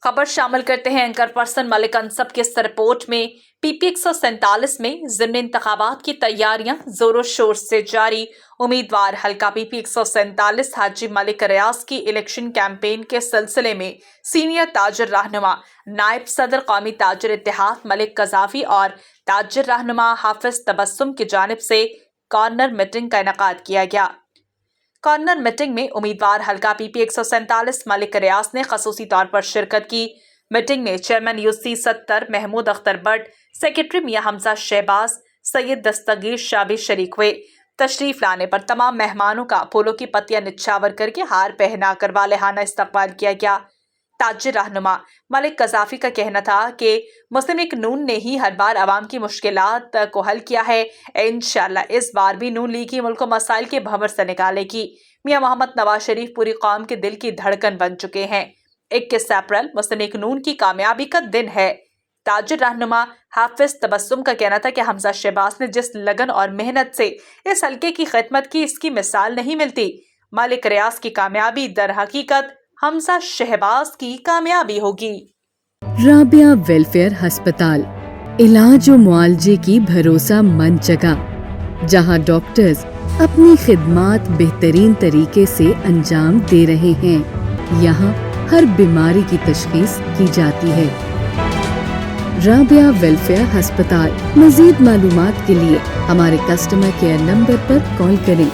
खबर शामिल करते हैं एंकर पर्सन मलिक अंसब की इस रिपोर्ट में। पीपी 147 में ज़िमनी इंतखाबात की तैयारियां जोरों शोर से जारी। उम्मीदवार हल्का पीपी 147 हाजी मलिक रियाज की इलेक्शन कैंपेन के सिलसिले में सीनियर ताजिर रहनुमा नायब सदर कौमी ताजिर इत्तेहाद मलिक कज़ाफी और ताजिर रहनुमा हाफिज तबस्सुम की जानिब से कॉर्नर मीटिंग का इनेकाद किया गया। कॉर्नर मीटिंग में उम्मीदवार हल्का पीपी 147 मलिक रियाज ने खसूसी तौर पर शिरकत की। मीटिंग में chairman UC 70 Mahmood Akhtar Butt, secretary Mian Hamza Shahbaz, Syed Dastgir Shah भी शरीक हुए। तशरीफ लाने पर तमाम मेहमानों का फूलों की पत्तियां निछावर करके हार पहना कर वालेहाना इस्तकबाल किया गया। ताजिर रहनुमा मलिक कज़ाफी का कहना था कि मुस्लिम लीग नून ने ही हर बार आवाम की मुश्किलात को हल किया है। इंशाअल्लाह इस बार भी नून लीग ही मुल्क को मसाइल के भंवर से निकालेगी। मियां मोहम्मद नवाज शरीफ पूरी कौम के दिल की धड़कन बन चुके हैं। 21 अप्रैल मुस्लिम लीग नून की कामयाबी का दिन है। ताजिर रहनुमा हाफिज तबस्सुम का कहना था कि हमजा शहबाज ने जिस लगन और मेहनत से इस हल्के की खिदमत की, इसकी मिसाल नहीं मिलती। मलिक रियाज की कामयाबी दर हकीकत हमजा शहबाज की कामयाबी होगी। राबिया वेलफेयर अस्पताल, इलाज और मुआलजे की भरोसा मंद जगह, जहां डॉक्टर्स अपनी खिदमात बेहतरीन तरीके से अंजाम दे रहे हैं। यहाँ हर बीमारी की तशखीस की जाती है। राबिया वेलफेयर अस्पताल। मजीद मालूमात के लिए हमारे कस्टमर केयर नंबर पर कॉल करें।